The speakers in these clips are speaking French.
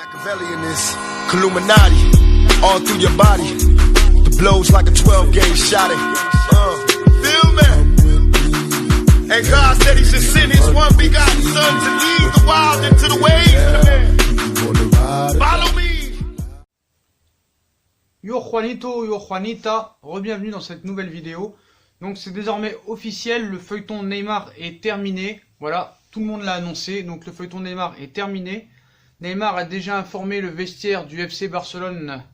Machiavelli in this Illuminati, all through your body. The blows like a 12-gauge shot. Feel me? And God said He should send His one begotten Son to lead the wild into the ways. Follow me. Yo Juanito, yo Juanita, re-bienvenue dans cette nouvelle vidéo. Donc c'est désormais officiel, le feuilleton Neymar est terminé. Voilà, tout le monde l'a annoncé, donc le feuilleton Neymar est terminé. Neymar a déjà informé le vestiaire du FC Barcelone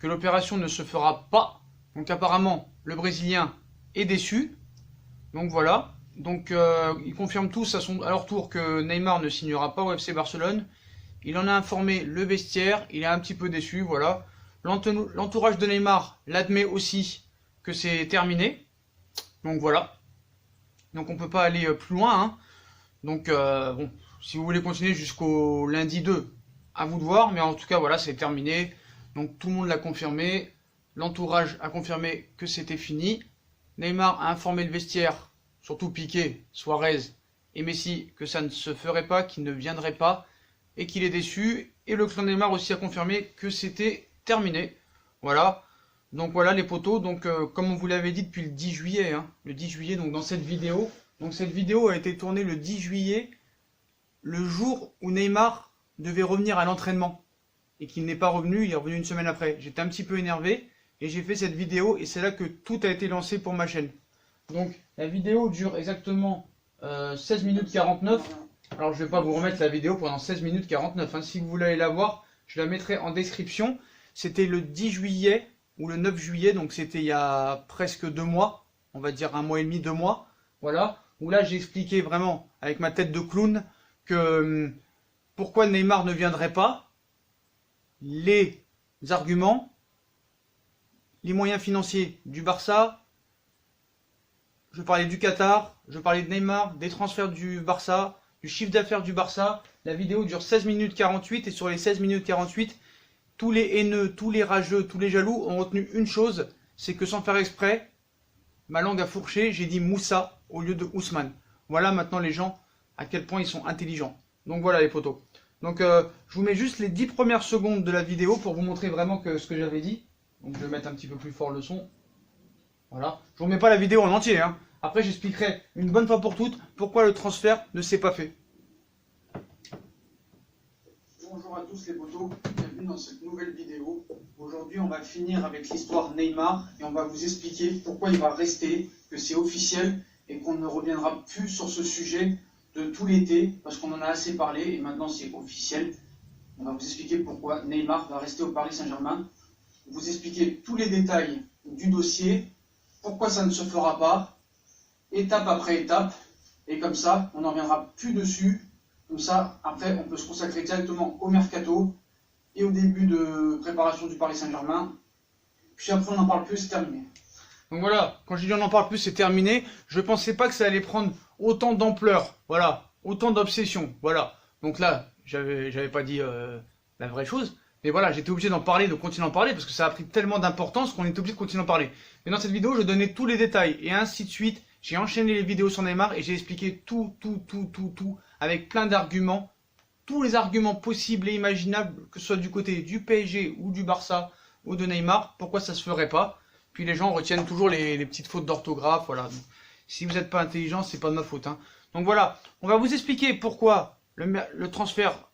que l'opération ne se fera pas. Donc apparemment, le Brésilien est déçu. Donc voilà, donc ils confirment tous à leur tour que Neymar ne signera pas au FC Barcelone. Il en a informé le vestiaire, il est un petit peu déçu, voilà. L'entourage de Neymar l'admet aussi que c'est terminé. Donc voilà. Donc on peut pas aller plus loin. Hein. Donc bon, si vous voulez continuer jusqu'au lundi 2, à vous de voir. Mais en tout cas voilà, c'est terminé. Donc tout le monde l'a confirmé. L'entourage a confirmé que c'était fini. Neymar a informé le vestiaire, surtout Piqué, Suarez et Messi, que ça ne se ferait pas, qu'il ne viendrait pas et qu'il est déçu. Et le clan Neymar aussi a confirmé que c'était terminé. Voilà. Donc voilà les potos, donc comme on vous l'avait dit depuis le 10 juillet, hein, le 10 juillet, donc dans cette vidéo. Donc cette vidéo a été tournée le 10 juillet, le jour où Neymar devait revenir à l'entraînement. Et qu'il n'est pas revenu, il est revenu une semaine après. J'étais un petit peu énervé et j'ai fait cette vidéo et c'est là que tout a été lancé pour ma chaîne. Donc la vidéo dure exactement 16 minutes 49. Alors je vais pas vous remettre la vidéo pendant 16 minutes 49. Hein. Si vous voulez la voir, je la mettrai en description. C'était le 10 juillet ou le 9 juillet, donc c'était il y a presque 2 mois, on va dire 1 mois et demi, 2 mois, voilà, où là j'ai expliqué vraiment avec ma tête de clown que pourquoi Neymar ne viendrait pas, les arguments, les moyens financiers du Barça, je parlais du Qatar, je parlais de Neymar, des transferts du Barça, du chiffre d'affaires du Barça. La vidéo dure 16 minutes 48 et sur les 16 minutes 48, tous les haineux, tous les rageux, tous les jaloux ont retenu une chose, c'est que sans faire exprès, ma langue a fourché, j'ai dit Moussa au lieu de Ousmane. Voilà maintenant les gens à quel point ils sont intelligents. Donc voilà les potos. Donc je vous mets juste les 10 premières secondes de la vidéo pour vous montrer vraiment ce que j'avais dit. Donc je vais mettre un petit peu plus fort le son. Voilà. Je vous remets pas la vidéo en entier. Hein. Après j'expliquerai une bonne fois pour toutes pourquoi le transfert ne s'est pas fait. Bonjour à tous les potos, bienvenue dans cette nouvelle vidéo. Aujourd'hui on va finir avec l'histoire Neymar et on va vous expliquer pourquoi il va rester, que c'est officiel et qu'on ne reviendra plus sur ce sujet de tout l'été parce qu'on en a assez parlé et maintenant c'est officiel. On va vous expliquer pourquoi Neymar va rester au Paris Saint-Germain, vous expliquer tous les détails du dossier, pourquoi ça ne se fera pas, étape après étape, et comme ça on n'en reviendra plus dessus. Comme ça, après, on peut se consacrer directement au mercato et au début de préparation du Paris Saint-Germain. Puis après, on n'en parle plus, c'est terminé. Donc voilà, quand je dis on n'en parle plus, c'est terminé. Je ne pensais pas que ça allait prendre autant d'ampleur, voilà, autant d'obsession, voilà. Donc là, j'avais pas dit la vraie chose, mais voilà, j'étais obligé d'en parler, de continuer à en parler, parce que ça a pris tellement d'importance qu'on est obligé de continuer à en parler. Mais dans cette vidéo, je donnais tous les détails, et ainsi de suite. J'ai enchaîné les vidéos sur Neymar et j'ai expliqué tout, avec plein d'arguments, tous les arguments possibles et imaginables, que ce soit du côté du PSG ou du Barça ou de Neymar, pourquoi ça se ferait pas. Puis les gens retiennent toujours les petites fautes d'orthographe, voilà. Donc, si vous n'êtes pas intelligent, c'est pas de ma faute. Hein. Donc voilà, on va vous expliquer pourquoi le transfert,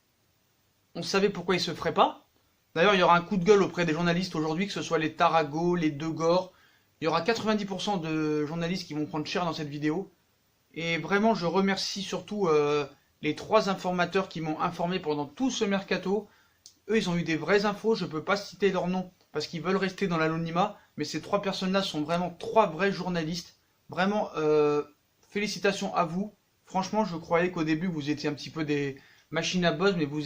on savait pourquoi il se ferait pas. D'ailleurs, il y aura un coup de gueule auprès des journalistes aujourd'hui, que ce soit les Tarago, les De Gore. Il y aura 90% de journalistes qui vont prendre cher dans cette vidéo. Et vraiment, je remercie surtout les 3 informateurs qui m'ont informé pendant tout ce mercato. Eux, ils ont eu des vraies infos. Je ne peux pas citer leur nom parce qu'ils veulent rester dans l'anonymat. Mais ces 3 personnes-là sont vraiment 3 vrais journalistes. Vraiment, félicitations à vous. Franchement, je croyais qu'au début, vous étiez un petit peu des machines à buzz. Mais vous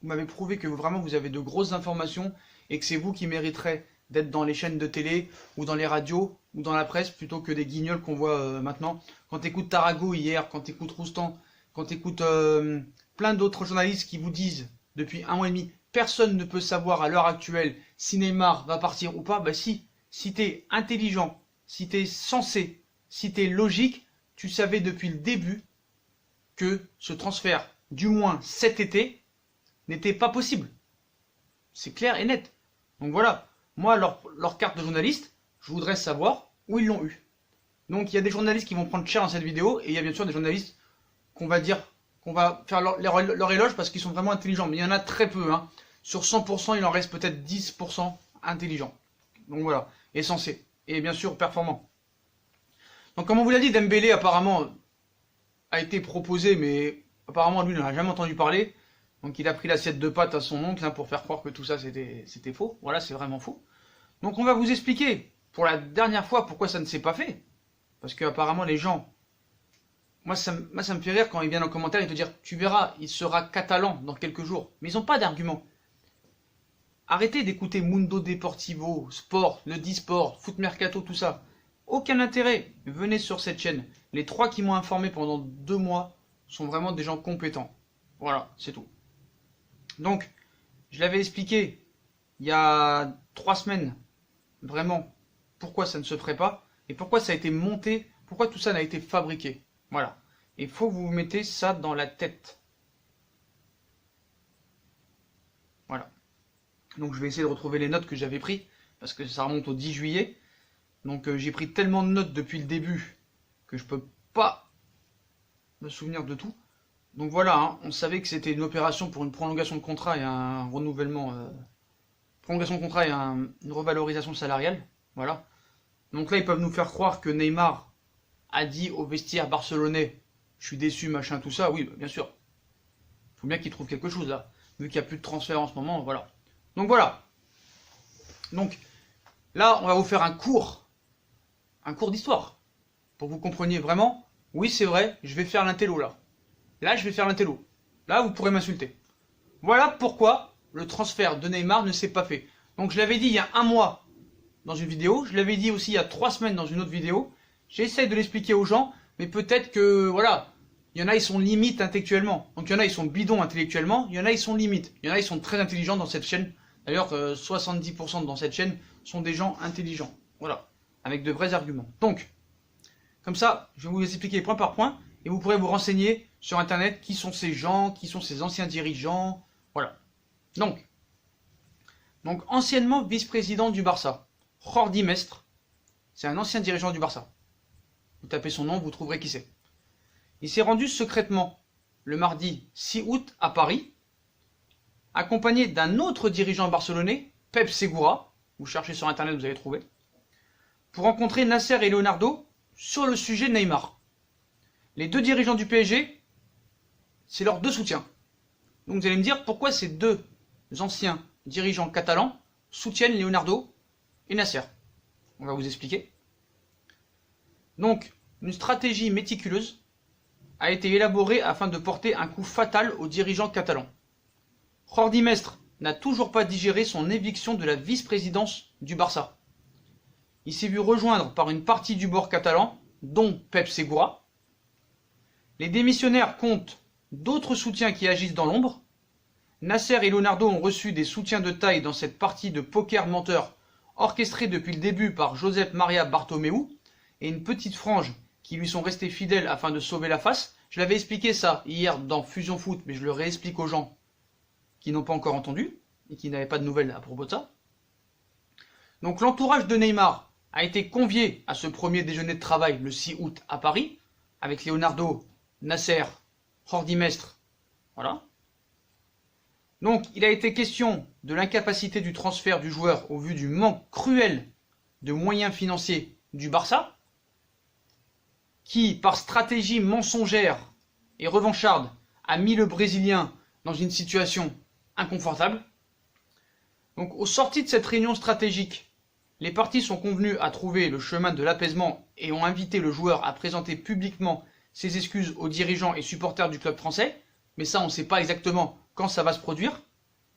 m'avez prouvé que vraiment, vous avez de grosses informations. Et que c'est vous qui mériterez d'être dans les chaînes de télé, ou dans les radios, ou dans la presse, plutôt que des guignols qu'on voit maintenant. Quand tu écoutes Tarago hier, quand tu écoutes Roustan, quand tu écoutes plein d'autres journalistes qui vous disent, depuis 1 mois et demi, personne ne peut savoir à l'heure actuelle si Neymar va partir ou pas, bah si tu es intelligent, si tu es sensé, si tu es logique, tu savais depuis le début que ce transfert, du moins cet été, n'était pas possible. C'est clair et net. Donc voilà, moi, leur carte de journaliste, je voudrais savoir où ils l'ont eu. Donc il y a des journalistes qui vont prendre cher dans cette vidéo, et il y a bien sûr des journalistes qu'on va faire leur éloge parce qu'ils sont vraiment intelligents. Mais il y en a très peu, hein. Sur 100%, il en reste peut-être 10% intelligents. Donc voilà, et sensés. Et bien sûr performants. Donc comme on vous l'a dit, Dembélé apparemment a été proposé, mais apparemment lui n'en a jamais entendu parler. Donc il a pris l'assiette de pâtes à son oncle, hein, pour faire croire que tout ça c'était faux. Voilà, c'est vraiment faux. Donc on va vous expliquer pour la dernière fois pourquoi ça ne s'est pas fait. Parce que apparemment les gens... Moi ça me fait rire quand ils viennent en commentaire et te dire tu verras, il sera catalan dans quelques jours. Mais ils n'ont pas d'argument. Arrêtez d'écouter Mundo Deportivo, Sport, le Disport, Foot Mercato, tout ça. Aucun intérêt. Venez sur cette chaîne. Les 3 qui m'ont informé pendant 2 mois sont vraiment des gens compétents. Voilà, c'est tout. Donc, je l'avais expliqué il y a 3 semaines, vraiment, pourquoi ça ne se ferait pas et pourquoi ça a été monté, pourquoi tout ça n'a été fabriqué. Voilà. Il faut que vous vous mettez ça dans la tête. Voilà. Donc je vais essayer de retrouver les notes que j'avais prises, parce que ça remonte au 10 juillet. Donc j'ai pris tellement de notes depuis le début que je peux pas me souvenir de tout. Donc voilà, hein, on savait que c'était une opération pour une prolongation de contrat et un renouvellement... prolongation de contrat et une revalorisation salariale. Voilà. Donc là, ils peuvent nous faire croire que Neymar a dit au vestiaire barcelonais « Je suis déçu, machin, tout ça ». Oui, bien sûr. Il faut bien qu'il trouve quelque chose là. Vu qu'il n'y a plus de transfert en ce moment, voilà. Donc voilà. Donc là, on va vous faire un cours d'histoire. Pour que vous compreniez vraiment, oui c'est vrai, je vais faire l'intello là. Là, je vais faire l'intello. Là, vous pourrez m'insulter. Voilà pourquoi le transfert de Neymar ne s'est pas fait. Donc je l'avais dit il y a 1 mois dans une vidéo, je l'avais dit aussi il y a 3 semaines dans une autre vidéo. J'essaie de l'expliquer aux gens, mais peut-être que, voilà, il y en a, ils sont limites intellectuellement. Donc il y en a, ils sont bidons intellectuellement, il y en a, ils sont limites. Il y en a, ils sont très intelligents dans cette chaîne. D'ailleurs, 70% dans cette chaîne sont des gens intelligents. Voilà, avec de vrais arguments. Donc, comme ça, je vais vous expliquer point par point, et vous pourrez vous renseigner sur Internet qui sont ces gens, qui sont ces anciens dirigeants. Voilà. Donc anciennement vice-président du Barça, Jordi Mestre, c'est un ancien dirigeant du Barça. Vous tapez son nom, vous trouverez qui c'est. Il s'est rendu secrètement le mardi 6 août à Paris, accompagné d'un autre dirigeant barcelonais, Pep Segura, vous cherchez sur Internet, vous allez trouver, pour rencontrer Nasser et Leonardo sur le sujet Neymar. Les 2 dirigeants du PSG, c'est leurs 2 soutiens. Donc vous allez me dire pourquoi ces 2 anciens dirigeants catalans soutiennent Leonardo et Nasser. On va vous expliquer. Donc, une stratégie méticuleuse a été élaborée afin de porter un coup fatal aux dirigeants catalans. Jordi Mestre n'a toujours pas digéré son éviction de la vice-présidence du Barça. Il s'est vu rejoindre par une partie du bord catalan, dont Pep Segura. Les démissionnaires comptent d'autres soutiens qui agissent dans l'ombre. Nasser et Leonardo ont reçu des soutiens de taille dans cette partie de poker menteur orchestrée depuis le début par Josep Maria Bartomeu et une petite frange qui lui sont restés fidèles afin de sauver la face. Je l'avais expliqué ça hier dans Fusion Foot, mais je le réexplique aux gens qui n'ont pas encore entendu et qui n'avaient pas de nouvelles à propos de ça. Donc l'entourage de Neymar a été convié à ce premier déjeuner de travail le 6 août à Paris, avec Leonardo, Nasser, Jordi Mestre, voilà. Donc il a été question de l'incapacité du transfert du joueur au vu du manque cruel de moyens financiers du Barça, qui, par stratégie mensongère et revancharde, a mis le Brésilien dans une situation inconfortable. Donc, aux sorties de cette réunion stratégique, les parties sont convenues à trouver le chemin de l'apaisement et ont invité le joueur à présenter publiquement ses excuses aux dirigeants et supporters du club français. Mais ça, on ne sait pas exactement quand ça va se produire.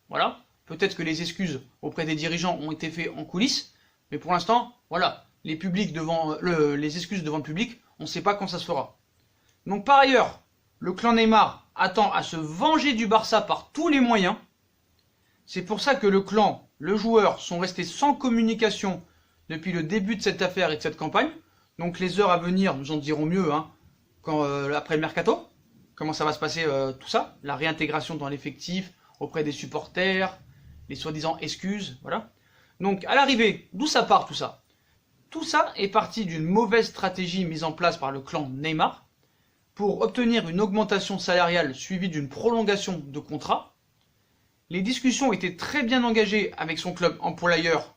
Voilà. Peut-être que les excuses auprès des dirigeants ont été faites en coulisses. Mais pour l'instant, voilà, les excuses devant le public, on ne sait pas quand ça se fera. Donc par ailleurs, le clan Neymar attend à se venger du Barça par tous les moyens. C'est pour ça que le clan, le joueur, sont restés sans communication depuis le début de cette affaire et de cette campagne. Donc les heures à venir nous en diront mieux, hein, après le mercato. Comment ça va se passer tout ça, la réintégration dans l'effectif, auprès des supporters, les soi-disant excuses, voilà. Donc à l'arrivée, d'où ça part tout ça? Tout ça est parti d'une mauvaise stratégie mise en place par le clan Neymar pour obtenir une augmentation salariale suivie d'une prolongation de contrat. Les discussions étaient très bien engagées avec son club employeur,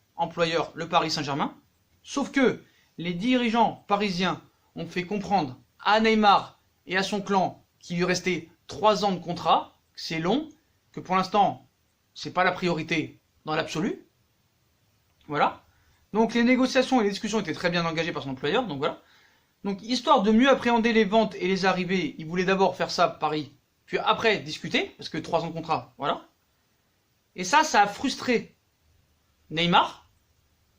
le Paris Saint-Germain, sauf que les dirigeants parisiens ont fait comprendre à Neymar et à son clan qu'il lui restait 3 ans de contrat, que c'est long, que pour l'instant, c'est pas la priorité dans l'absolu. Voilà. Donc les négociations et les discussions étaient très bien engagées par son employeur, donc voilà. Donc histoire de mieux appréhender les ventes et les arrivées, il voulait d'abord faire ça Paris, puis après discuter, parce que 3 ans de contrat, voilà. Et ça a frustré Neymar,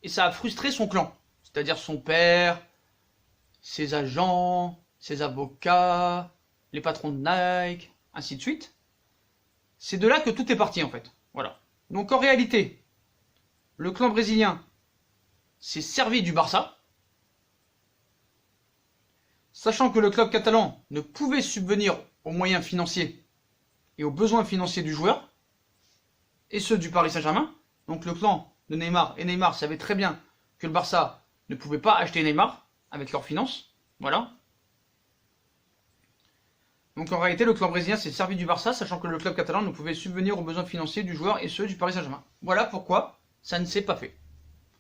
et ça a frustré son clan, c'est-à-dire son père, ses agents, ses avocats, les patrons de Nike, ainsi de suite. C'est de là que tout est parti en fait. Voilà. Donc en réalité, le clan brésilien s'est servi du Barça, sachant que le club catalan ne pouvait subvenir aux moyens financiers et aux besoins financiers du joueur, et ceux du Paris Saint-Germain. Donc le clan de Neymar et Neymar savaient très bien que le Barça ne pouvait pas acheter Neymar avec leurs finances. Voilà. Donc en réalité, le clan brésilien s'est servi du Barça, sachant que le club catalan ne pouvait subvenir aux besoins financiers du joueur et ceux du Paris Saint-Germain. Voilà pourquoi ça ne s'est pas fait.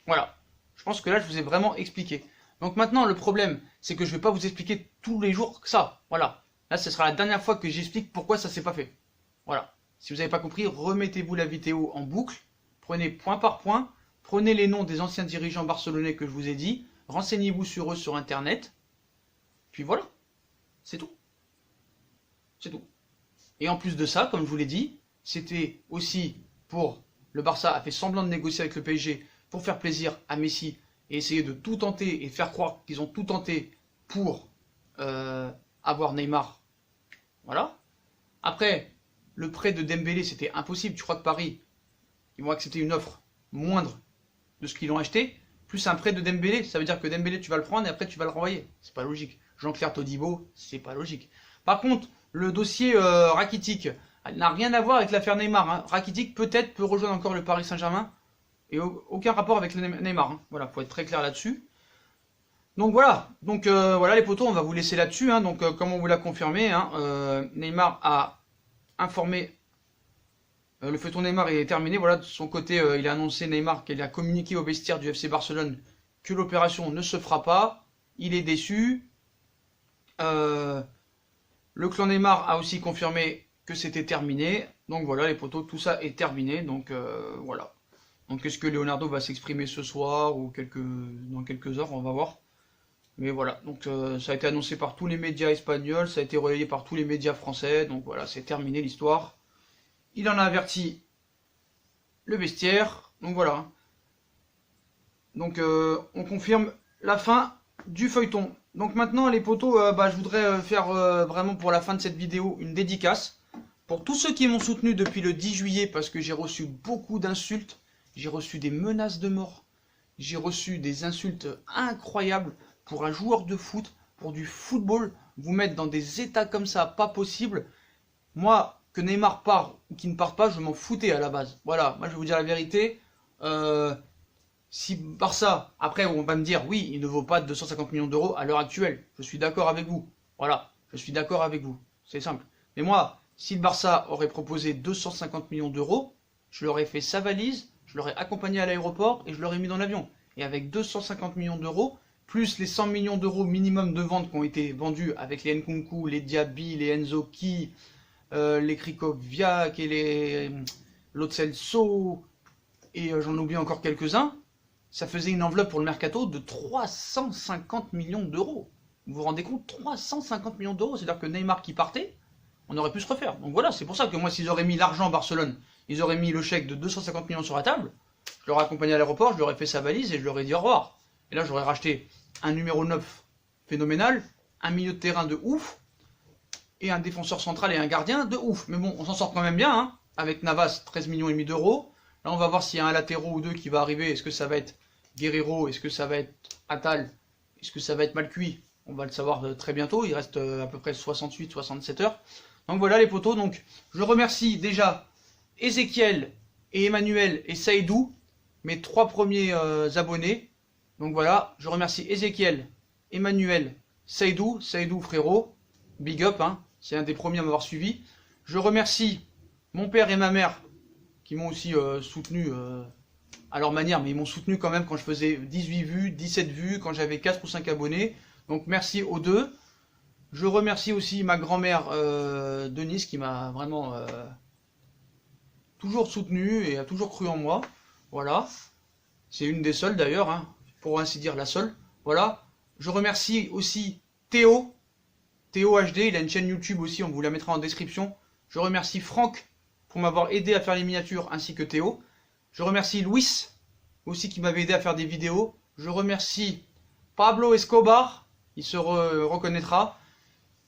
Voilà. Je pense que là, je vous ai vraiment expliqué. Donc maintenant, le problème, c'est que je ne vais pas vous expliquer tous les jours que ça. Voilà. Là, ce sera la dernière fois que j'explique pourquoi ça ne s'est pas fait. Voilà. Si vous n'avez pas compris, remettez-vous la vidéo en boucle. Prenez point par point. Prenez les noms des anciens dirigeants barcelonais que je vous ai dit. Renseignez-vous sur eux sur Internet. Puis voilà. C'est tout. C'est tout. Et en plus de ça, comme je vous l'ai dit, c'était aussi pour... Le Barça a fait semblant de négocier avec le PSG pour faire plaisir à Messi et essayer de tout tenter et faire croire qu'ils ont tout tenté pour avoir Neymar. Voilà. Après, le prêt de Dembélé, c'était impossible. Tu crois que Paris, ils vont accepter une offre moindre de ce qu'ils ont acheté, plus un prêt de Dembélé, ça veut dire que Dembélé, tu vas le prendre et après tu vas le renvoyer. C'est pas logique. Jean-Claire Todibo, c'est pas logique. Par contre, le dossier Rakitic n'a rien à voir avec l'affaire Neymar. Hein. Rakitic peut-être peut rejoindre encore le Paris Saint-Germain et aucun rapport avec le Neymar. Hein. Voilà, faut être très clair là-dessus. Donc voilà, voilà les potos, on va vous laisser là-dessus. Hein. Donc comme on vous l'a confirmé, hein, Neymar a informé. Le feuilleton Neymar est terminé. Voilà, de son côté, il a annoncé Neymar qu'il a communiqué au vestiaire du FC Barcelone que l'opération ne se fera pas. Il est déçu. Le clan Neymar a aussi confirmé que c'était terminé. Donc voilà les potos, tout ça est terminé. Donc voilà. Donc est-ce que Leonardo va s'exprimer ce soir ou dans quelques heures, on va voir. Mais voilà, donc ça a été annoncé par tous les médias espagnols, ça a été relayé par tous les médias français. Donc voilà, c'est terminé l'histoire. Il en a averti le vestiaire. Donc voilà. Donc on confirme la fin du feuilleton. Donc maintenant les potos, je voudrais faire vraiment pour la fin de cette vidéo une dédicace. Pour tous ceux qui m'ont soutenu depuis le 10 juillet, parce que j'ai reçu beaucoup d'insultes, j'ai reçu des menaces de mort, j'ai reçu des insultes incroyables pour un joueur de foot, pour du football, vous mettre dans des états comme ça, pas possible. Moi, que Neymar part ou qu'il ne parte pas, je m'en foutais à la base. Voilà, moi je vais vous dire la vérité. Si Barça, après on va me dire, oui, il ne vaut pas 250 millions d'euros à l'heure actuelle. Je suis d'accord avec vous. Voilà, je suis d'accord avec vous. C'est simple. Mais moi, si le Barça aurait proposé 250 millions d'euros, je leur ai fait sa valise, je l'aurais accompagné à l'aéroport et je l'aurais mis dans l'avion. Et avec 250 millions d'euros, plus les 100 millions d'euros minimum de ventes qui ont été vendus avec les Nkunku, les Diaby, les Enzo Ki, les Krikoviak et Lo Celso, et j'en oublie encore quelques-uns, ça faisait une enveloppe pour le mercato de 350 millions d'euros. Vous vous rendez compte, 350 millions d'euros, c'est-à-dire que Neymar qui partait, on aurait pu se refaire. Donc voilà, c'est pour ça que moi, s'ils auraient mis l'argent à Barcelone, ils auraient mis le chèque de 250 millions sur la table, je l'aurais accompagné à l'aéroport, je leur ai fait sa valise et je leur ai dit au revoir. Et là, j'aurais racheté un numéro 9 phénoménal, un milieu de terrain de ouf, et un défenseur central et un gardien de ouf. Mais bon, on s'en sort quand même bien, hein, avec Navas, 13 millions et demi d'euros. Là, on va voir s'il y a un latéraux ou deux qui va arriver. Est-ce que ça va être Guerrero? Est-ce que ça va être Attal? Est-ce que ça va être Malcuit? On va le savoir très bientôt. Il reste à peu près 68-67 heures. Donc voilà les potos. Donc je remercie déjà Ezekiel et Emmanuel et Saïdou, mes 3 premiers abonnés. Donc voilà, je remercie Ezekiel, Emmanuel, Saïdou frérot, big up, hein, c'est un des premiers à m'avoir suivi. Je remercie mon père et ma mère qui m'ont aussi soutenu à leur manière, mais ils m'ont soutenu quand même quand je faisais 18 vues, 17 vues, quand j'avais 4 ou 5 abonnés. Donc merci aux deux. Je remercie aussi ma grand-mère Denise qui m'a vraiment toujours soutenu et a toujours cru en moi. Voilà. C'est une des seules d'ailleurs, hein, pour ainsi dire la seule. Voilà. Je remercie aussi Théo. Théo HD, il a une chaîne YouTube aussi, on vous la mettra en description. Je remercie Franck pour m'avoir aidé à faire les miniatures, ainsi que Théo. Je remercie Louis, aussi qui m'avait aidé à faire des vidéos. Je remercie Pablo Escobar, il se reconnaîtra.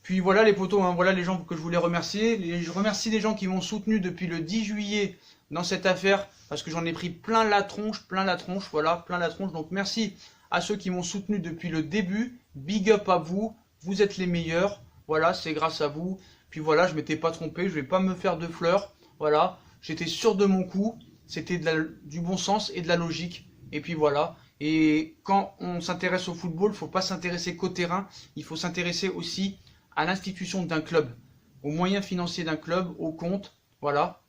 Puis voilà les potos, hein, voilà les gens que je voulais remercier. Je remercie les gens qui m'ont soutenu depuis le 10 juillet dans cette affaire, parce que j'en ai pris plein la tronche, voilà, plein la tronche. Donc merci à ceux qui m'ont soutenu depuis le début. Big up à vous, vous êtes les meilleurs. Voilà, c'est grâce à vous. Puis voilà, je m'étais pas trompé, je vais pas me faire de fleurs. Voilà, j'étais sûr de mon coup. C'était du bon sens et de la logique. Et puis voilà. Et quand on s'intéresse au football, il ne faut pas s'intéresser qu'au terrain. Il faut s'intéresser aussi à l'institution d'un club, aux moyens financiers d'un club, aux comptes. Voilà.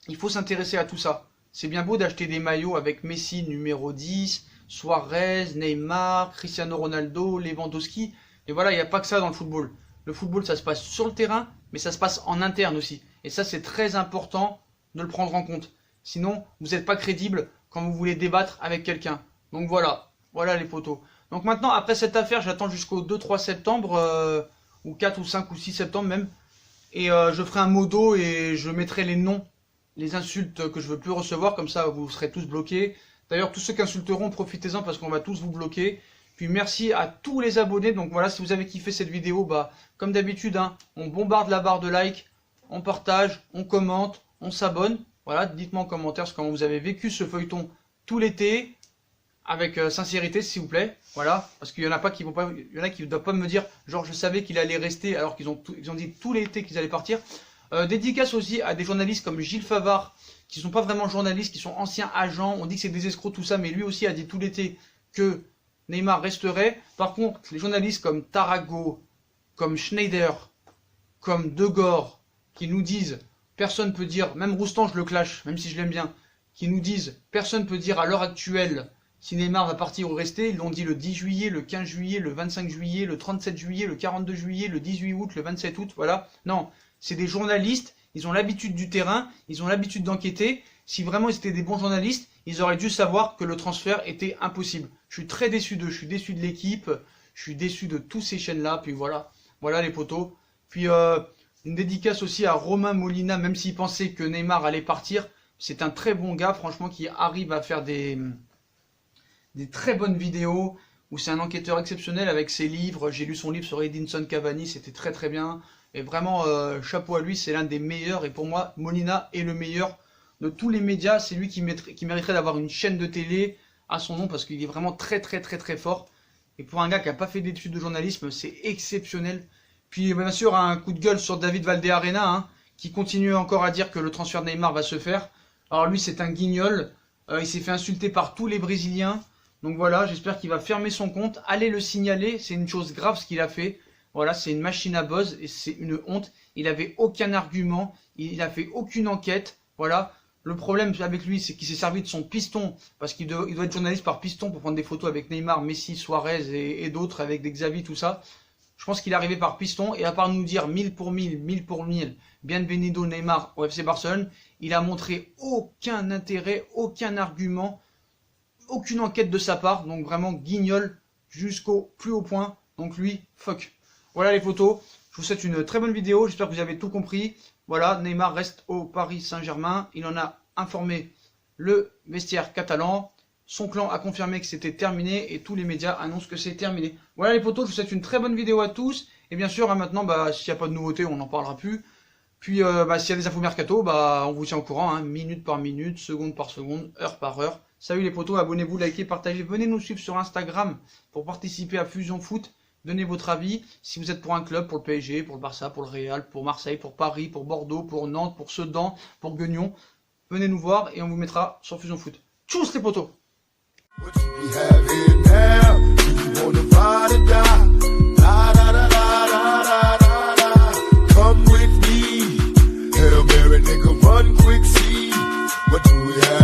Il faut s'intéresser à tout ça. C'est bien beau d'acheter des maillots avec Messi numéro 10, Suarez, Neymar, Cristiano Ronaldo, Lewandowski. Et voilà, il n'y a pas que ça dans le football. Le football, ça se passe sur le terrain, mais ça se passe en interne aussi. Et ça, c'est très important de le prendre en compte. Sinon, vous n'êtes pas crédible quand vous voulez débattre avec quelqu'un. Donc voilà, voilà les potos. Donc maintenant, après cette affaire, j'attends jusqu'au 2-3 septembre, ou 4 ou 5 ou 6 septembre même. Et je ferai un modo et je mettrai les noms, les insultes que je veux plus recevoir. Comme ça, vous serez tous bloqués. D'ailleurs, tous ceux qui insulteront, profitez-en parce qu'on va tous vous bloquer. Puis merci à tous les abonnés. Donc voilà, si vous avez kiffé cette vidéo, bah comme d'habitude, hein, on bombarde la barre de like, on partage, on commente, on s'abonne. Voilà, dites-moi en commentaire comment vous avez vécu ce feuilleton tout l'été, avec sincérité s'il vous plaît. Voilà, parce qu'il y en a pas qui vont pas, il y en a qui ne doivent pas me dire, genre je savais qu'il allait rester alors qu'ils ont dit tout l'été qu'ils allaient partir. Dédicace aussi à des journalistes comme Gilles Favard, qui sont pas vraiment journalistes, qui sont anciens agents. On dit que c'est des escrocs tout ça, mais lui aussi a dit tout l'été que Neymar resterait. Par contre, les journalistes comme Tarago, comme Schneider, comme Degor, qui nous disent personne peut dire, même Roustan je le clash, même si je l'aime bien, qui nous disent personne peut dire à l'heure actuelle si Neymar va partir ou rester. Ils l'ont dit le 10 juillet, le 15 juillet, le 25 juillet, le 37 juillet, le 42 juillet, le 18 août, le 27 août, voilà. Non, c'est des journalistes, ils ont l'habitude du terrain, ils ont l'habitude d'enquêter. Si vraiment ils étaient des bons journalistes, ils auraient dû savoir que le transfert était impossible. Je suis très déçu d'eux, je suis déçu de l'équipe, je suis déçu de tous ces chaînes-là, puis voilà, voilà les potos. Puis une dédicace aussi à Romain Molina, même s'il pensait que Neymar allait partir. C'est un très bon gars, franchement, qui arrive à faire des très bonnes vidéos, où c'est un enquêteur exceptionnel avec ses livres. J'ai lu son livre sur Edinson Cavani, c'était très très bien. Et vraiment, chapeau à lui, c'est l'un des meilleurs. Et pour moi, Molina est le meilleur de tous les médias. C'est lui qui mériterait d'avoir une chaîne de télé à son nom, parce qu'il est vraiment très très très très fort. Et pour un gars qui n'a pas fait d'études de journalisme, c'est exceptionnel. Puis bien sûr, un coup de gueule sur David Valdearena, hein, qui continue encore à dire que le transfert de Neymar va se faire. Alors lui, c'est un guignol. Il s'est fait insulter par tous les Brésiliens. Donc voilà, j'espère qu'il va fermer son compte. Allez le signaler, c'est une chose grave ce qu'il a fait. Voilà, c'est une machine à buzz et c'est une honte. Il n'avait aucun argument, il n'a fait aucune enquête. Voilà, le problème avec lui, c'est qu'il s'est servi de son piston, parce qu'il doit être journaliste par piston pour prendre des photos avec Neymar, Messi, Suarez et d'autres, avec des Xavi, tout ça. Je pense qu'il est arrivé par piston, et à part nous dire 1000 pour 1000, 1000 pour 1000, bienvenido Neymar au FC Barcelone, il a montré aucun intérêt, aucun argument, aucune enquête de sa part. Donc vraiment guignol jusqu'au plus haut point. Donc lui, fuck. Voilà les photos. Je vous souhaite une très bonne vidéo. J'espère que vous avez tout compris. Voilà, Neymar reste au Paris Saint-Germain. Il en a informé le vestiaire catalan. Son clan a confirmé que c'était terminé et tous les médias annoncent que c'est terminé. Voilà les potos, je vous souhaite une très bonne vidéo à tous. Et bien sûr, maintenant, s'il n'y a pas de nouveautés, on n'en parlera plus. Puis, s'il y a des infos mercato, on vous tient au courant, hein, minute par minute, seconde par seconde, heure par heure. Salut les potos, abonnez-vous, likez, partagez. Venez nous suivre sur Instagram pour participer à Fusion Foot. Donnez votre avis. Si vous êtes pour un club, pour le PSG, pour le Barça, pour le Real, pour Marseille, pour Paris, pour Bordeaux, pour Nantes, pour Sedan, pour Guignon, venez nous voir et on vous mettra sur Fusion Foot. Tchuss les potos! What you be having now? Do you wanna ride or die? La da da da da da da da. Come with me. Hail Mary, nigga, run quick, see. What do we have?